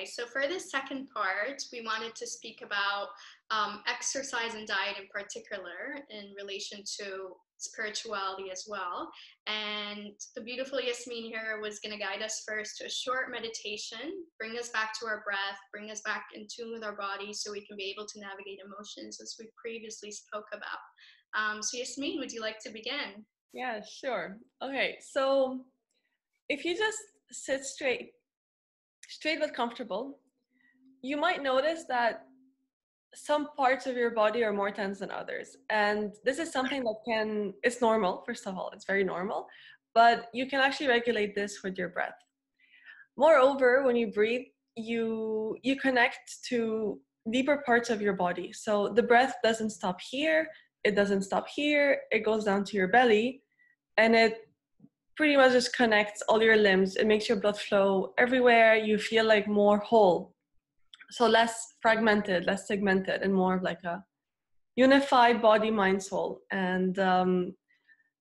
Okay, so for the second part, we wanted to speak about exercise and diet in particular in relation to spirituality as well. And the beautiful Yasmin here was going to guide us first to a short meditation, bring us back to our breath, bring us back in tune with our body so we can be able to navigate emotions as we previously spoke about. So Yasmin, would you like to begin? Yeah, sure. Okay, so if you just sit straight but comfortable, you might notice that some parts of your body are more tense than others. And this is something that it's normal, first of all, it's very normal, but you can actually regulate this with your breath. Moreover, when you breathe, you connect to deeper parts of your body. So the breath doesn't stop here, it doesn't stop here, it goes down to your belly, and it pretty much just connects all your limbs. It makes your blood flow everywhere. You feel like more whole. So less fragmented, less segmented, and more of like a unified body, mind, soul. And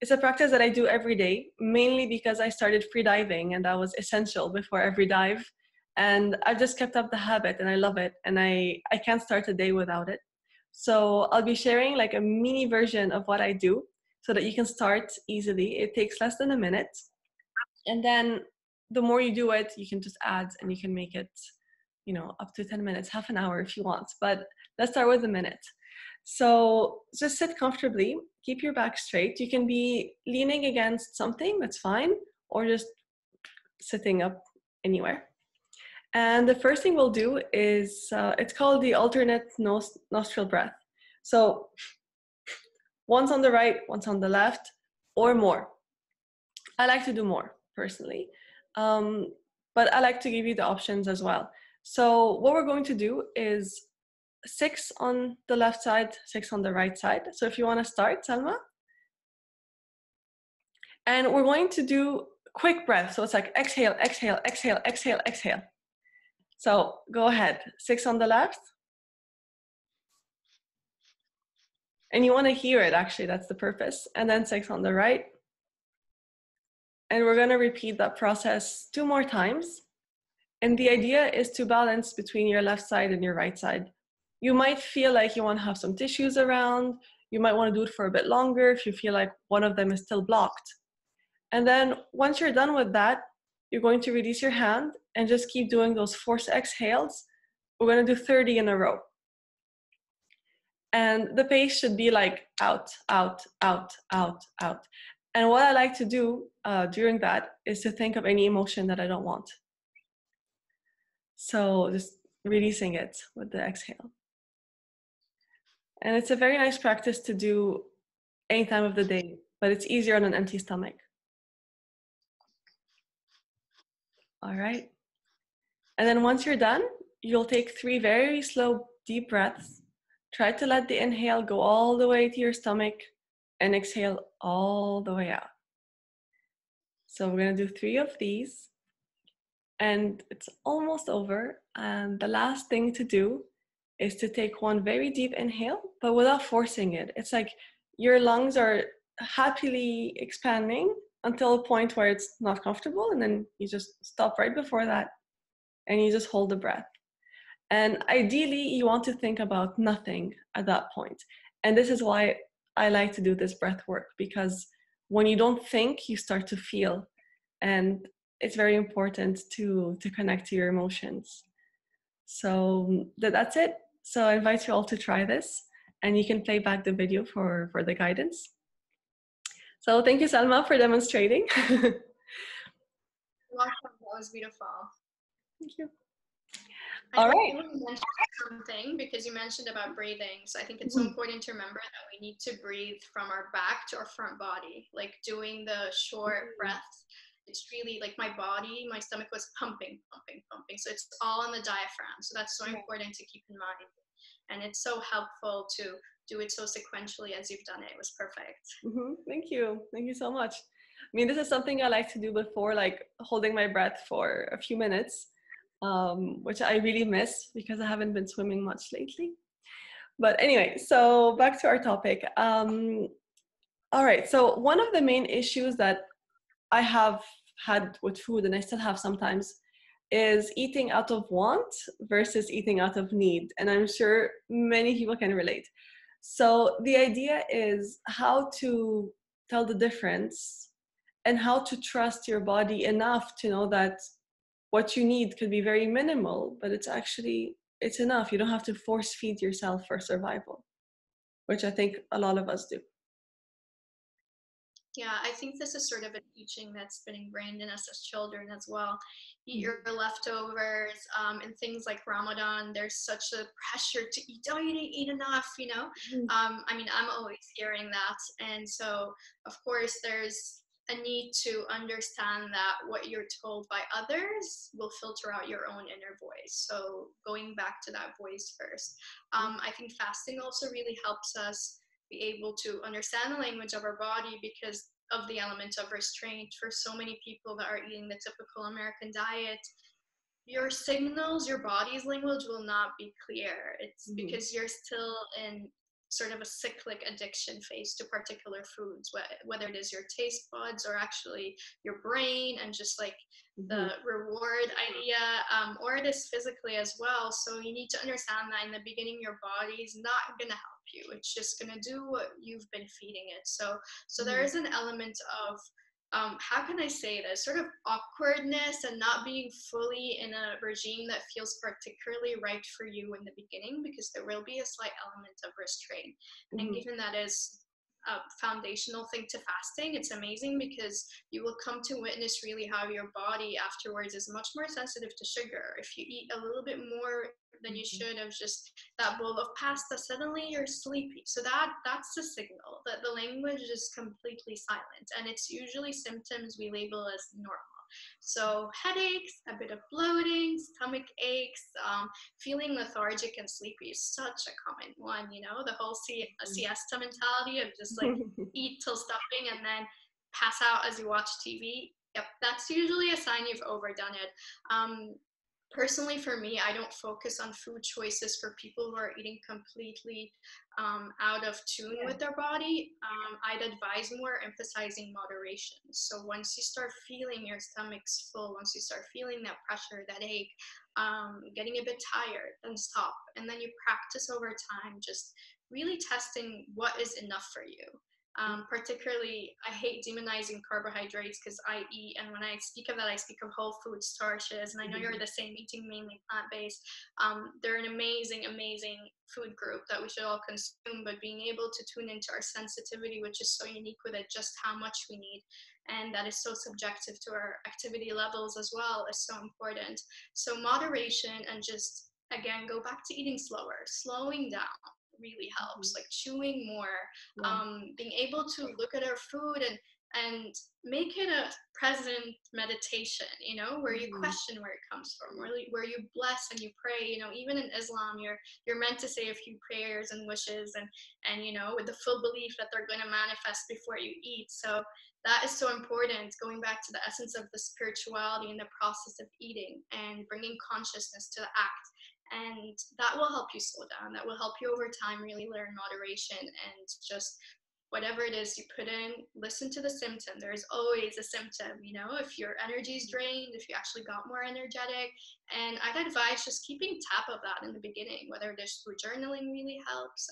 it's a practice that I do every day, mainly because I started free diving and that was essential before every dive. And I've just kept up the habit and I love it. And I can't start a day without it. So I'll be sharing like a mini version of what I do so that you can start easily. It takes less than a minute. And then the more you do it, you can just add and you can make it, up to 10 minutes, half an hour if you want. But let's start with a minute. So just sit comfortably, keep your back straight. You can be leaning against something, that's fine, or just sitting up anywhere. And the first thing we'll do is, it's called the alternate nostril breath. So once on the right, once on the left, or more. I like to do more personally, but I like to give you the options as well. So what we're going to do is 6 on the left side, 6 on the right side. So if you want to start, Salma. And we're going to do quick breath. So it's like exhale, exhale, exhale, exhale, exhale. So go ahead, 6 on the left. And you want to hear it, actually, that's the purpose. And then 6 on the right. And we're going to repeat that process 2 more times. And the idea is to balance between your left side and your right side. You might feel like you want to have some tissues around. You might want to do it for a bit longer if you feel like one of them is still blocked. And then once you're done with that, you're going to release your hand and just keep doing those forced exhales. We're going to do 30 in a row. And the pace should be like out, out, out, out, out. And what I like to do during that is to think of any emotion that I don't want. So just releasing it with the exhale. And it's a very nice practice to do any time of the day, but it's easier on an empty stomach. All right. And then once you're done, you'll take 3 very slow, deep breaths. Try to let the inhale go all the way to your stomach and exhale all the way out. So we're going to do 3 of these. And it's almost over. And the last thing to do is to take 1 very deep inhale, but without forcing it. It's like your lungs are happily expanding until a point where it's not comfortable, and then you just stop right before that, and you just hold the breath. And ideally, you want to think about nothing at that point. And this is why I like to do this breath work, because when you don't think, you start to feel. And it's very important to connect to your emotions. So that's it. So I invite you all to try this, and you can play back the video for the guidance. So thank you, Salma, for demonstrating. Welcome. That was beautiful. Thank you. All right. You mentioned something because you mentioned about breathing. So I think it's so important to remember that we need to breathe from our back to our front body, like doing the short breaths. It's really like my body, my stomach was pumping, pumping, pumping. So it's all on the diaphragm. So that's so important to keep in mind. And it's so helpful to do it so sequentially as you've done it. It was perfect. Thank you. Thank you so much. I mean, this is something I like to do before, like holding my breath for a few minutes, which I really miss because I haven't been swimming much lately. But anyway, so back to our topic. All right, so one of the main issues that I have had with food, and I still have sometimes, is eating out of want versus eating out of need. And I'm sure many people can relate. So the idea is how to tell the difference and how to trust your body enough to know that what you need could be very minimal, but it's enough. You don't have to force feed yourself for survival, which I think a lot of us do. Yeah, I think this is sort of a teaching that's been ingrained in us as children as well. Eat Mhm. your leftovers, and things like Ramadan. There's such a pressure to eat. Oh, you didn't eat enough, you know. Mhm. I mean, I'm always hearing that, and so of course there's a need to understand that what you're told by others will filter out your own inner voice. So going back to that voice first, I think fasting also really helps us be able to understand the language of our body because of the element of restraint. For so many people that are eating the typical American diet, your signals, your body's language will not be clear. It's Mhm. because you're still in sort of a cyclic addiction phase to particular foods, whether it is your taste buds or actually your brain and just like Mhm. the reward idea, or it is physically as well. So you need to understand that in the beginning, your body's not going to help you. It's just going to do what you've been feeding it. So there Mhm. is an element of how can I say this sort of awkwardness and not being fully in a regime that feels particularly right for you in the beginning, because there will be a slight element of restraint. And Mhm. given that is a foundational thing to fasting, it's amazing because you will come to witness really how your body afterwards is much more sensitive to sugar. If you eat a little bit more than you Mhm. should of just that bowl of pasta, suddenly you're sleepy. So that's the signal that the language is completely silent, and it's usually symptoms we label as normal. So headaches, a bit of bloating, stomach aches, feeling lethargic and sleepy is such a common one. You know, the whole siesta mentality of just like eat till stuffing and then pass out as you watch TV. Yep, that's usually a sign you've overdone it. Personally, for me, I don't focus on food choices for people who are eating completely out of tune Yeah. with their body. I'd advise more emphasizing moderation. So once you start feeling your stomach's full, once you start feeling that pressure, that ache, getting a bit tired, then stop. And then you practice over time, just really testing what is enough for you. Particularly, I hate demonizing carbohydrates because I eat, and when I speak of that, I speak of whole food starches. And I know you're Mhm. the same, eating mainly plant based. They're an amazing, amazing food group that we should all consume, but being able to tune into our sensitivity, which is so unique with it, just how much we need, and that is so subjective to our activity levels as well, is so important. So, moderation and just again, go back to eating slower, slowing down really helps, Mhm. like chewing more, Yeah. being able to look at our food and make it a present meditation, you know, where you Mhm. question where it comes from, where you bless and you pray. You know, even in Islam, you're meant to say a few prayers and wishes, and you know, with the full belief that they're going to manifest before you eat. So that is so important, going back to the essence of the spirituality in the process of eating and bringing consciousness to the act. And that will help you slow down. That will help you over time really learn moderation and just whatever it is you put in, listen to the symptom. There's always a symptom, you know, if your energy is drained, if you actually got more energetic. And I'd advise just keeping tab of that in the beginning, whether it is through journaling really helps,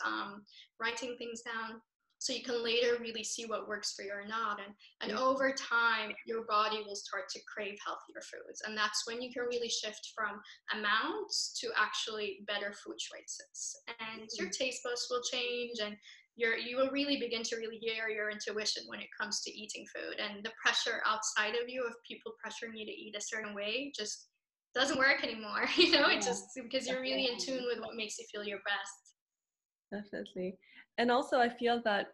writing things down, so you can later really see what works for you or not. And Yeah. over time, your body will start to crave healthier foods. And that's when you can really shift from amounts to actually better food choices. And your Mhm. taste buds will change, and you will really begin to really hear your intuition when it comes to eating food. And the pressure outside of you of people pressuring you to eat a certain way just doesn't work anymore. You know, it Yeah. just because you're really in tune with what makes you feel your best. Definitely. And also, I feel that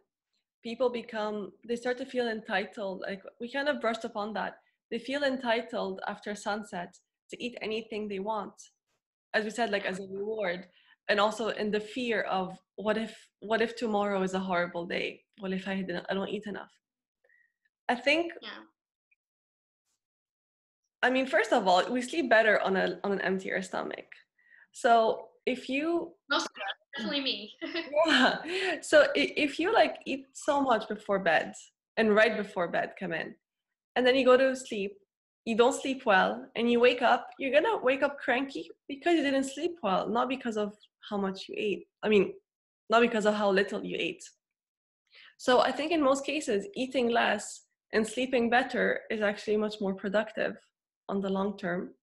they start to feel entitled. Like we kind of brushed upon that. They feel entitled after sunset to eat anything they want, as we said, like Yeah, as a reward. And also in the fear of what if tomorrow is a horrible day? What if I don't eat enough? I think, yeah. I mean, first of all, we sleep better on an emptier stomach. So if you Most of us, definitely me. yeah. So if you like eat so much before bed and right before bed come in, and then you go to sleep, you don't sleep well and you wake up, you're gonna wake up cranky because you didn't sleep well, not because of how much you ate. I mean, not because of how little you ate. So I think in most cases, eating less and sleeping better is actually much more productive on the long term.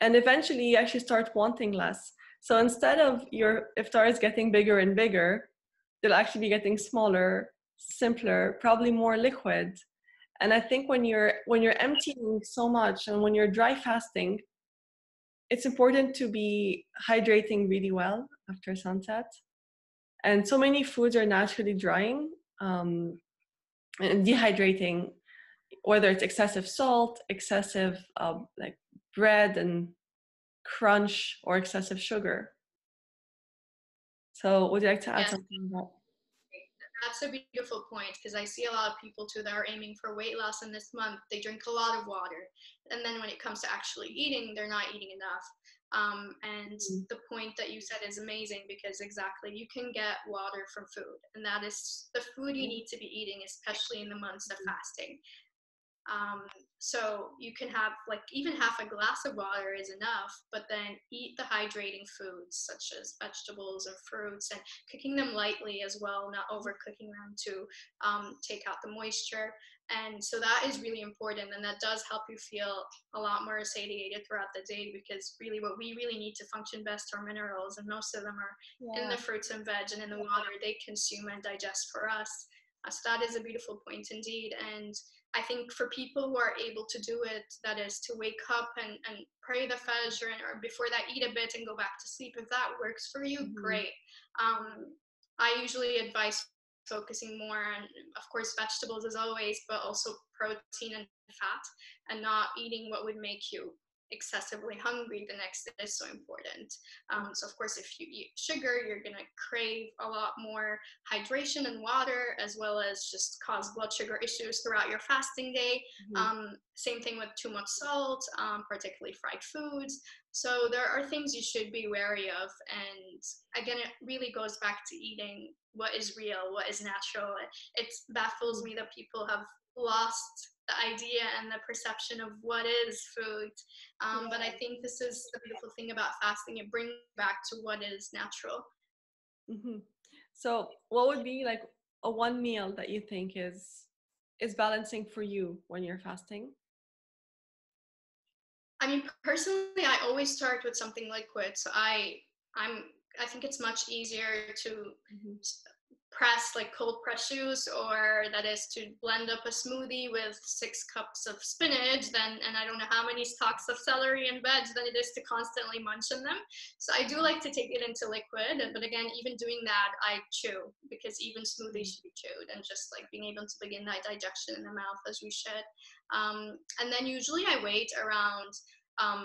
And eventually you actually start wanting less. So instead of your iftar is getting bigger and bigger, they'll actually be getting smaller, simpler, probably more liquid. And I think when you're emptying so much and when you're dry fasting, it's important to be hydrating really well after sunset. And so many foods are naturally drying and dehydrating, whether it's excessive salt, excessive like bread and crunch, or excessive sugar. So would you like to add Yes, something about? that's a beautiful point because I see a lot of people too that are aiming for weight loss in this month. They drink a lot of water, and then when it comes to actually eating, they're not eating enough. And the point that you said is amazing because exactly you can get water from food, and that is the food you need to be eating, especially in the months of fasting. Um, so you can have like even half a glass of water is enough, but then eat the hydrating foods such as vegetables or fruits and cooking them lightly as well, not overcooking them to take out the moisture. And so that is really important, and that does help you feel a lot more satiated throughout the day because really what we really need to function best are minerals, and most of them are in Yeah. the fruits and veg and in the water they consume and digest for us. So that is a beautiful point indeed. And I think for people who are able to do it, that is to wake up and pray the Fajr or before that eat a bit and go back to sleep. If that works for you, Mhm. great. I usually advise focusing more on, of course, vegetables as always, but also protein and fat, and not eating what would make you excessively hungry the next day is so important. So of course, if you eat sugar, you're gonna crave a lot more hydration and water, as well as just cause blood sugar issues throughout your fasting day. Mhm. Same thing with too much salt, particularly fried foods. So there are things you should be wary of. And again, it really goes back to eating what is real, what is natural. It baffles me that people have lost the idea and the perception of what is food. But I think this is the beautiful thing about fasting. It brings back to what is natural. Mhm. So what would be like a one meal that you think is balancing for you when you're fasting? I mean, personally, I always start with something liquid. So I'm, I think it's much easier to Mhm. press like cold press juice, or that is to blend up a smoothie with 6 cups of spinach, then, and I don't know how many stalks of celery and veg than it is to constantly munch on them. So I do like to take it into liquid, but again, even doing that, I chew because even smoothies should be chewed, and just like being able to begin that digestion in the mouth as we should. And then usually I wait around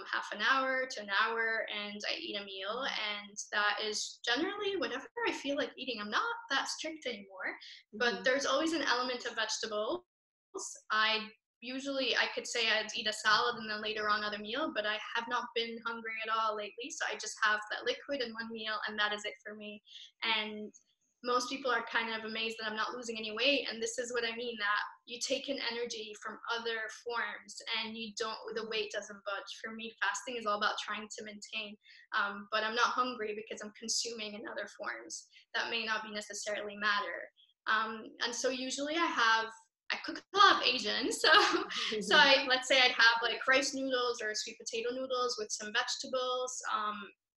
half an hour to an hour and I eat a meal. And that is generally whatever I feel like eating. I'm not that strict anymore, but Mhm. there's always an element of vegetables. I usually, I could say I'd eat a salad and then later on another meal, but I have not been hungry at all lately. So I just have that liquid in one meal and that is it for me. And most people are kind of amazed that I'm not losing any weight. And this is what I mean, that you take in energy from other forms and you don't, the weight doesn't budge. For me, fasting is all about trying to maintain, but I'm not hungry because I'm consuming in other forms that may not be necessarily matter. And so usually I cook a lot of Asian, so let's say I'd have like rice noodles or sweet potato noodles with some vegetables.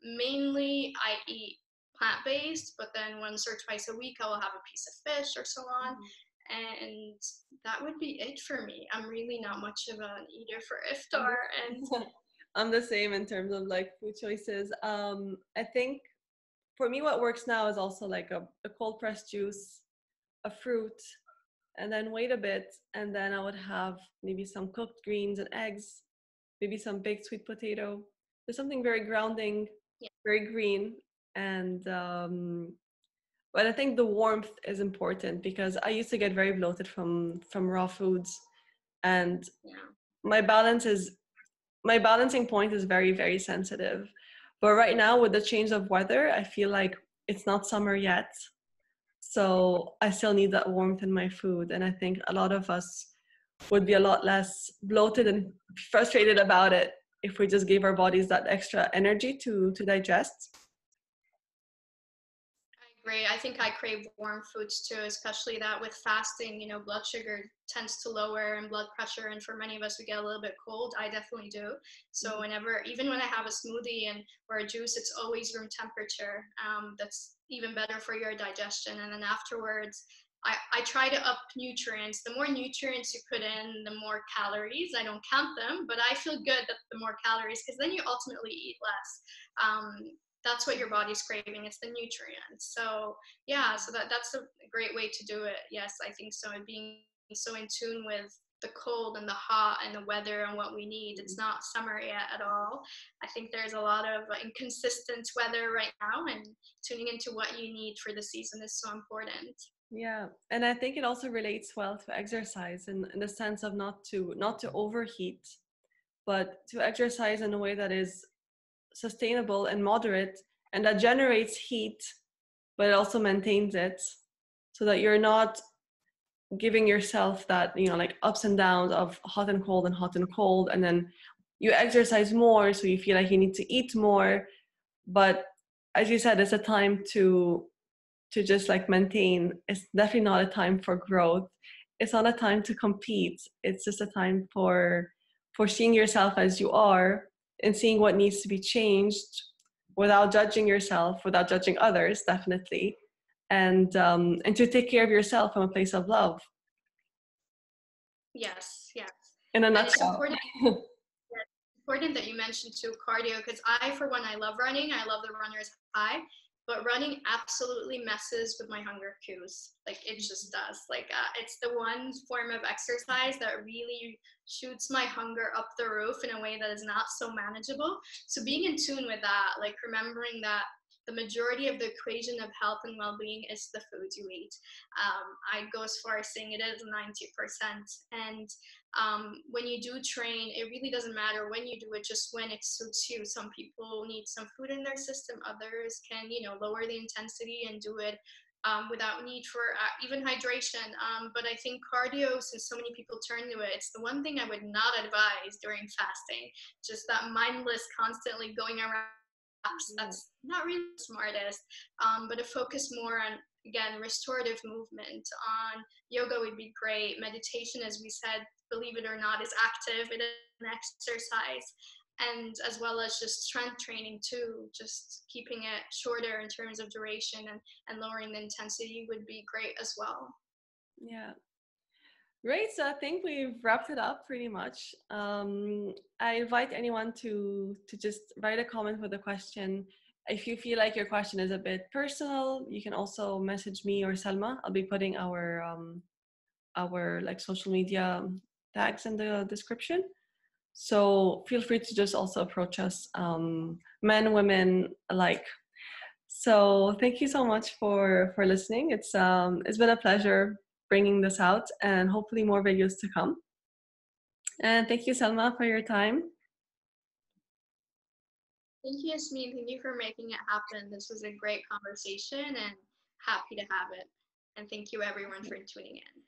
Mainly I eat plant-based, but then once or twice a week I will have a piece of fish or so on. And that would be it for me. I'm really not much of an eater for iftar. And I'm the same in terms of like food choices. I think for me, what works now is also like a cold pressed juice, a fruit, and then wait a bit, and then I would have maybe some cooked greens and eggs, maybe some baked sweet potato. There's something very grounding, yeah, very green, and but I think the warmth is important because I used to get very bloated from raw foods, and yeah. my balance is my balancing point is very very sensitive. But right now with the change of weather, I feel like it's not summer yet, so I still need that warmth in my food. And I think a lot of us would be a lot less bloated and frustrated about it if we just gave our bodies that extra energy to digest. I agree. I think I crave warm foods too, especially that with fasting, blood sugar tends to lower and blood pressure. And for many of us, we get a little bit cold. I definitely do. So even when I have a smoothie or a juice, it's always room temperature. That's even better for your digestion. And then afterwards, I try to up nutrients. The more nutrients you put in, the more calories. I don't count them, but I feel good that the more calories, because then you ultimately eat less. That's what your body's craving. It's the nutrients. So yeah, so that's a great way to do it. Yes, I think so. And being so in tune with the cold and the hot and the weather and what we need. It's not summer yet at all. I think there's a lot of inconsistent weather right now, and tuning into what you need for the season is so important. Yeah, and I think it also relates well to exercise in the sense of not to overheat, but to exercise in a way that is sustainable and moderate, and that generates heat, but it also maintains it, so that you're not giving yourself that, like ups and downs of hot and cold and hot and cold, and then you exercise more, so you feel like you need to eat more. But as you said, it's a time to just like maintain. It's definitely not a time for growth. It's not a time to compete. It's just a time for seeing yourself as you are and seeing what needs to be changed without judging yourself, without judging others, definitely, and to take care of yourself from a place of love. Yes, yes. In a And it's nutshell. important that you mentioned too cardio, because for one, I love running. I love the runner's high, but running absolutely messes with my hunger cues. Like it just does. It's the one form of exercise that really shoots my hunger up the roof in a way that is not so manageable. So being in tune with that, like remembering that the majority of the equation of health and well-being is the foods you eat. I'd go as far as saying it is 90%. And when you do train, it really doesn't matter when you do it, just when it suits you. Some people need some food in their system, others can, lower the intensity and do it without need for even hydration. But I think cardio, since so many people turn to it, it's the one thing I would not advise during fasting. Just that mindless, constantly going around. That's not really the smartest, but to focus more on, again, restorative movement. On yoga would be great. Meditation, as we said, believe it or not, is active. It is an exercise. And as well as just strength training too, just keeping it shorter in terms of duration and lowering the intensity would be great as well. Yeah. Great. So I think we've wrapped it up pretty much. I invite anyone to just write a comment with a question. If you feel like your question is a bit personal, you can also message me or Salma. I'll be putting our like social media tags in the description. So feel free to just also approach us, men, women alike. So thank you so much for listening. It's been a pleasure bringing this out, and hopefully more videos to come. And thank you, Selma, for your time. Thank you, Yasmin. Thank you for making it happen. This was a great conversation and happy to have it. And thank you, everyone, for tuning in.